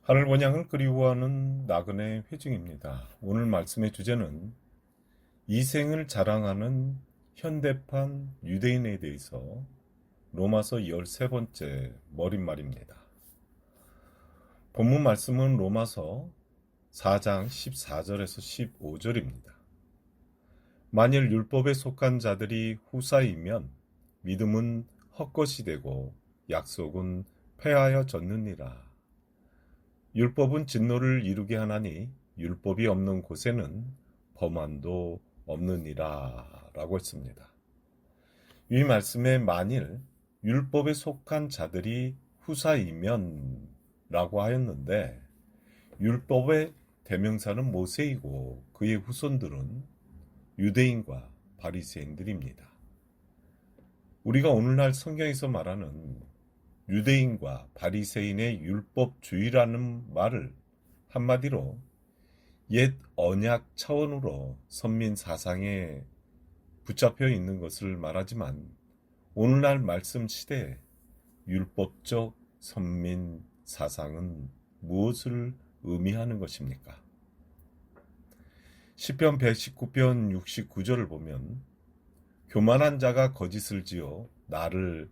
하늘 번양을 그리워하는 나그네 회중입니다. 오늘 말씀의 주제는 이생을 자랑하는 현대판 유대인에 대해서 로마서 13번째 머릿말입니다. 본문 말씀은 로마서 4장 14절에서 15절입니다. 만일 율법에 속한 자들이 후사이면 믿음은 헛것이 되고 약속은 폐하여 졌느니라. 율법은 진노를 이루게 하나니 율법이 없는 곳에는 범한도 없느니라 라고 했습니다. 이 말씀에 만일 율법에 속한 자들이 후사이면 라고 하였는데 율법의 대명사는 모세이고 그의 후손들은 유대인과 바리새인들입니다. 우리가 오늘날 성경에서 말하는 유대인과 바리새인의 율법주의라는 말을 한마디로 옛 언약 차원으로 선민 사상에 붙잡혀 있는 것을 말하지만 오늘날 말씀 시대에 율법적 선민 사상은 무엇을 의미하는 것입니까? 시편 119편 69절을 보면 교만한 자가 거짓을 지어 나를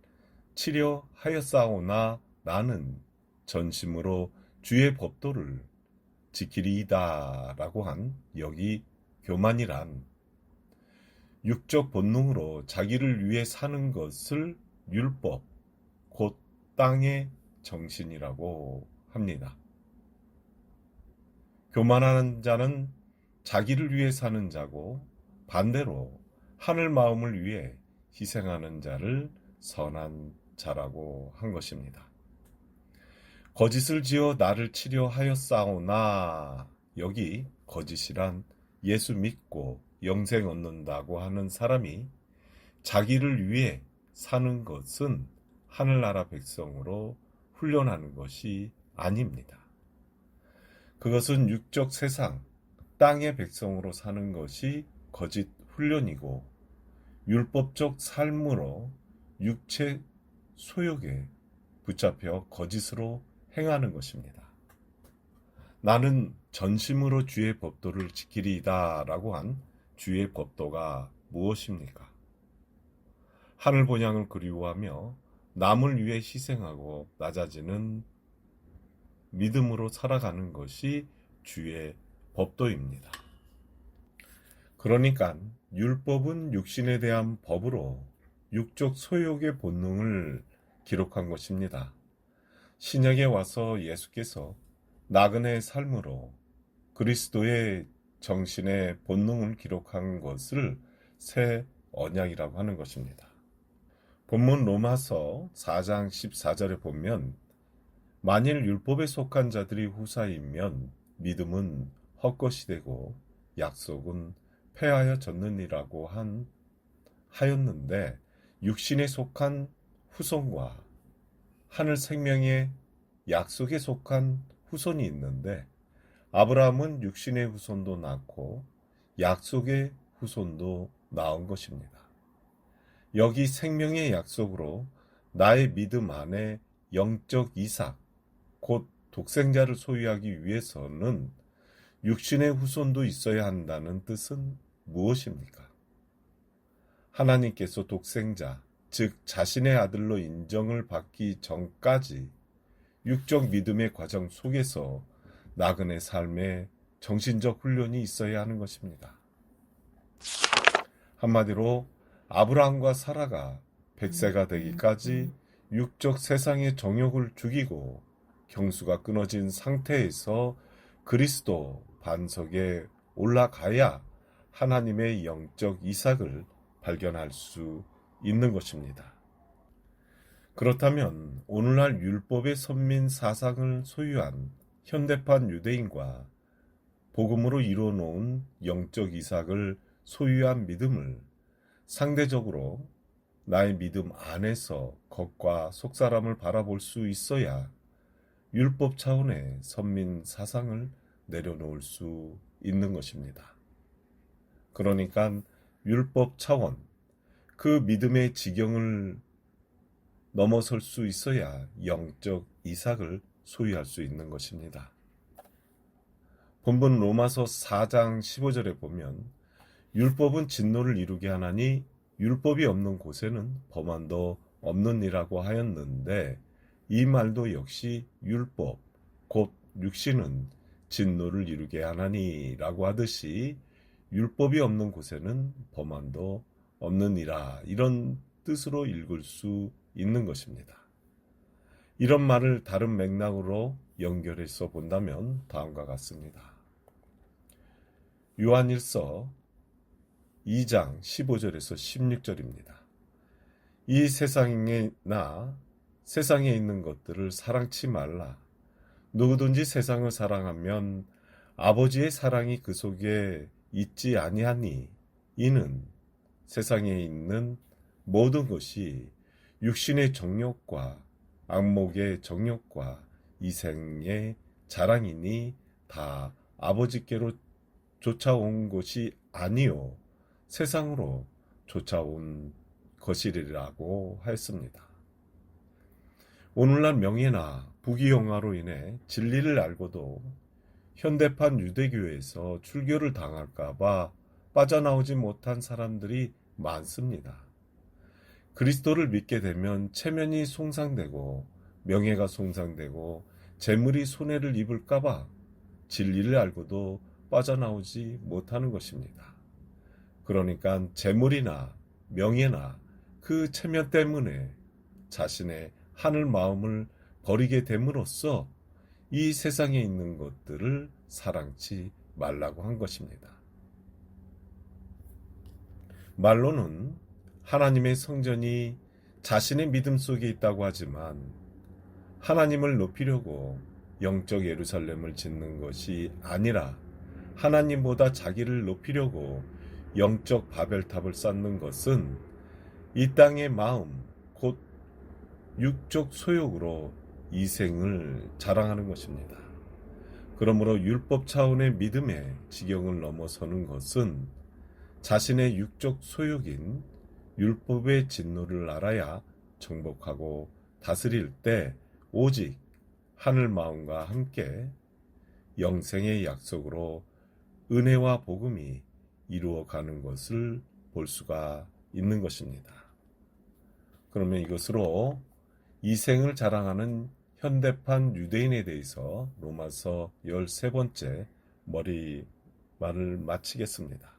치려 하였사오나 나는 전심으로 주의 법도를 지키리이다 라고 한 여기 교만이란 육적 본능으로 자기를 위해 사는 것을 율법, 곧 땅의 정신이라고 합니다. 교만한 자는 자기를 위해 사는 자고 반대로 하늘 마음을 위해 희생하는 자를 선한 자라고 한 것입니다. 거짓을 지어 나를 치려 하였사오나 여기 거짓이란 예수 믿고 영생 얻는다고 하는 사람이 자기를 위해 사는 것은 하늘나라 백성으로 훈련하는 것이 아닙니다. 그것은 육적 세상, 땅의 백성으로 사는 것이 거짓 훈련이고 율법적 삶으로 육체 소욕에 붙잡혀 거짓으로 행하는 것입니다. 나는 전심으로 주의 법도를 지키리이다 라고 한 주의 법도가 무엇입니까? 하늘 본향을 그리워하며 남을 위해 희생하고 낮아지는 믿음으로 살아가는 것이 주의 법도입니다. 그러니까 율법은 육신에 대한 법으로 육적 소욕의 본능을 기록한 것입니다. 신약에 와서 예수께서 나그네의 삶으로 그리스도의 정신의 본능을 기록한 것을 새 언약이라고 하는 것입니다. 본문 로마서 4장 14절에 보면 만일 율법에 속한 자들이 후사이면 믿음은 헛것이 되고 약속은 폐하여 졌느니라고 하였는데 육신에 속한 후손과 하늘 생명의 약속에 속한 후손이 있는데 아브라함은 육신의 후손도 낳고 약속의 후손도 낳은 것입니다. 여기 생명의 약속으로 나의 믿음 안에 영적 이삭, 곧 독생자를 소유하기 위해서는 육신의 후손도 있어야 한다는 뜻은 무엇입니까? 하나님께서 독생자, 즉 자신의 아들로 인정을 받기 전까지 육적 믿음의 과정 속에서 나그네 삶의 정신적 훈련이 있어야 하는 것입니다. 한마디로 아브라함과 사라가 100세가 되기까지 육적 세상의 정욕을 죽이고 경수가 끊어진 상태에서 그리스도 반석에 올라가야 하나님의 영적 이삭을 발견할 수 있는 것입니다. 그렇다면 오늘날 율법의 선민 사상을 소유한 현대판 유대인과 복음으로 이루어 놓은 영적 이삭을 소유한 믿음을 상대적으로 나의 믿음 안에서 겉과 속사람을 바라볼 수 있어야 율법 차원의 선민 사상을 내려놓을 수 있는 것입니다. 그러니까 율법 차원, 그 믿음의 지경을 넘어설 수 있어야 영적 이삭을 소유할 수 있는 것입니다. 본문 로마서 4장 15절에 보면 율법은 진노를 이루게 하나니 율법이 없는 곳에는 범한도 없느니라고 하였는데, 이 말도 역시 율법 곧 육신은 진노를 이루게 하나니라고 하듯이 율법이 없는 곳에는 범한도 없느니라, 이런 뜻으로 읽을 수 있는 것입니다. 이런 말을 다른 맥락으로 연결해서 본다면 다음과 같습니다. 요한일서 2장 15절에서 16절입니다. 이 세상에 있는 것들을 사랑치 말라. 누구든지 세상을 사랑하면 아버지의 사랑이 그 속에 있지 아니하니, 이는 세상에 있는 모든 것이 육신의 정욕과 안목의 정욕과 이생의 자랑이니 다 아버지께로 쫓아온 것이 아니요 세상으로 쫓아온 것이라고 하였습니다. 오늘날 명예나 부귀영화로 인해 진리를 알고도 현대판 유대교에서 출교를 당할까봐 빠져나오지 못한 사람들이 많습니다. 그리스도를 믿게 되면 체면이 손상되고 명예가 손상되고 재물이 손해를 입을까봐 진리를 알고도 빠져나오지 못하는 것입니다. 그러니까 재물이나 명예나 그 체면 때문에 자신의 하늘 마음을 버리게 됨으로써 이 세상에 있는 것들을 사랑치 말라고 한 것입니다. 말로는 하나님의 성전이 자신의 믿음 속에 있다고 하지만, 하나님을 높이려고 영적 예루살렘을 짓는 것이 아니라 하나님보다 자기를 높이려고 영적 바벨탑을 쌓는 것은 이 땅의 마음 곧 육적 소욕으로 이생을 자랑하는 것입니다. 그러므로 율법 차원의 믿음의 지경을 넘어서는 것은 자신의 육적 소욕인 율법의 진노를 알아야 정복하고 다스릴 때 오직 하늘 마음과 함께 영생의 약속으로 은혜와 복음이 이루어가는 것을 볼 수가 있는 것입니다. 그러면 이것으로 이생을 자랑하는 현대판 유대인에 대해서 로마서 13번째 머리말을 마치겠습니다.